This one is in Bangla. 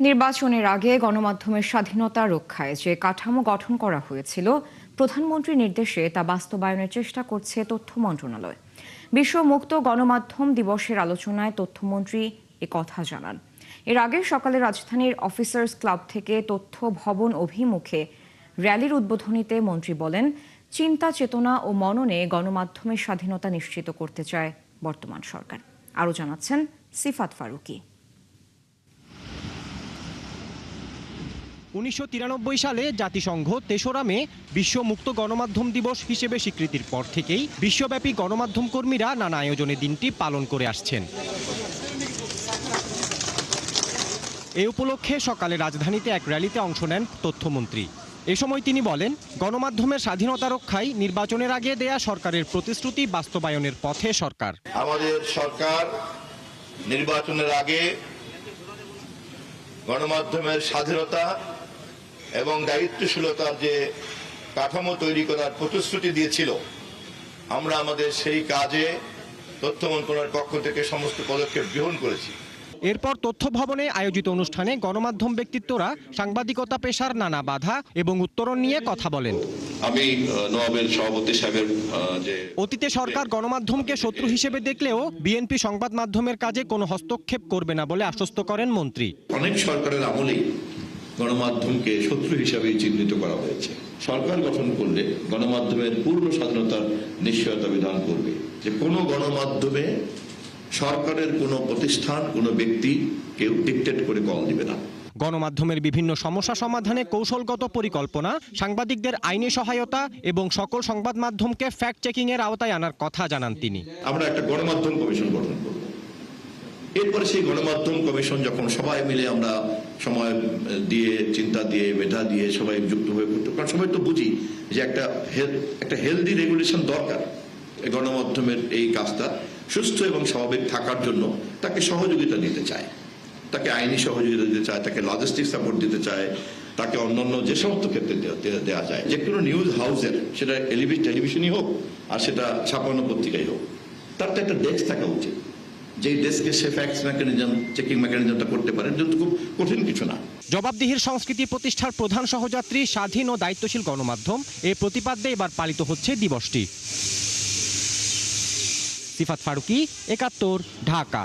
নির্বাচনের আগে গণমাধ্যমের স্বাধীনতা রক্ষায় যে কাঠামো গঠন করা হয়েছিল, প্রধানমন্ত্রীর নির্দেশে তা বাস্তবায়নের চেষ্টা করছে তথ্য মন্ত্রণালয়। বিশ্ব মুক্ত গণমাধ্যম দিবসের আলোচনায় তথ্যমন্ত্রী কথা জানান। এর আগে সকালে রাজধানীর অফিসার্স ক্লাব থেকে তথ্য ভবন অভিমুখে র্যালির উদ্বোধনীতে মন্ত্রী বলেন, চিন্তা চেতনা ও মননে গণমাধ্যমের স্বাধীনতা নিশ্চিত করতে চায় বর্তমান সরকার। আরও জানাচ্ছেন সিফাত ফারুকী। 1993 সালে জাতিসংঘ ৩রা মে বিশ্ব মুক্ত গণমাধ্যম দিবস হিসেবে স্বীকৃতির পর থেকেই বিশ্বব্যাপী গণমাধ্যম কর্মীরা নানা আয়োজনে দিনটি পালন করে আসছেন। এই উপলক্ষে সকালে রাজধানীতে এক র্যালিতে অংশ নেন তথ্যমন্ত্রী। এ সময় তিনি বলেন, গণমাধ্যমের স্বাধীনতা রক্ষায় নির্বাচনের আগে দেয়া সরকারের প্রতিশ্রুতি বাস্তবায়নের পথে সরকার। আমাদের সরকার নির্বাচনের আগে গণমাধ্যমের স্বাধীনতা এবং দায়িত্বশীলতার যে কাঠামো তৈরি করার প্রতিশ্রুতি দিয়েছিল, আমরা আমাদের সেই কাজে তথ্য মন্ত্রণালয়ের পক্ষ থেকে সমস্ত পদক্ষেপ গ্রহণ করেছি। এরপর তথ্য ভবনে আয়োজিত অনুষ্ঠানে গণমাধ্যম ব্যক্তিত্বরা সাংবাদিকতা পেশার নানা বাধা এবং উত্তরণ নিয়ে কথা বলেন। আমি নওয়াবের সভাপতি সাহেবের অতীতে সরকার গণমাধ্যমকে শত্রু হিসেবে দেখলেও বিএনপি সংবাদ মাধ্যমের কাজে কোনো হস্তক্ষেপ করবে না বলে আশ্বস্ত করেন মন্ত্রী। অনেক সরকারের আমলেই গণমাধ্যমকে শত্রু হিসাবে চিহ্নিত করা হয়েছে। সরকার গঠন করলে গণমাধ্যমের পূর্ণ স্বাধীনতার নিশ্চয়তা বিধান করবে যে কোনো গণমাধ্যমে সরকারের কোনো প্রতিষ্ঠান, কোনো ব্যক্তি কেউ ডিকটেট করে কল দিবে না। গণমাধ্যমের বিভিন্ন সমস্যা সমাধানে কৌশলগত পরিকল্পনা, সাংবাদিকদের আইনি সহায়তা এবং সকল সংবাদ মাধ্যমকে ফ্যাক্ট চেকিং এর আওতায় আনার কথা জানান তিনি। আমরা একটা গণমাধ্যম কমিশন গঠন করব। এরপরে সেই গণমাধ্যম কমিশন যখন সবাই মিলে আমরা সময় দিয়ে, চিন্তা দিয়ে, মেধা দিয়ে সবাই যুক্ত হয়ে করতে, কারণ সবাই তো বুঝি যে একটা হেলদি রেগুলেশন দরকার। গণমাধ্যমের এই কাজটা সুস্থ এবং স্বাভাবিক থাকার জন্য তাকে সহযোগিতা দিতে চায়, তাকে আইনি সহযোগিতা দিতে চায়, তাকে লজিস্টিক সাপোর্ট দিতে চায়, তাকে অন্যান্য যে সমস্ত ক্ষেত্রে দেওয়া যায়। যে কোনো নিউজ হাউসের, সেটা টেলিভিশনই হোক আর সেটা ছাপানো পত্রিকাই হোক, তার তো একটা ডেস্ক থাকা উচিত, যেই ডেস্কে সে ফ্যাক্টস মেকানিজম, চেকিং মেকানিজমটা করতে পারে। কিন্তু খুব কঠিন কিছু না। জবাবদিহির সংস্কৃতি প্রতিষ্ঠার প্রধান সহযাত্রী স্বাধীন ও দায়িত্বশীল গণমাধ্যম, এই প্রতিপাদ্যে এবার পালিত হচ্ছে দিবসটি। সিফাত ফারুকী, ৭১, ঢাকা।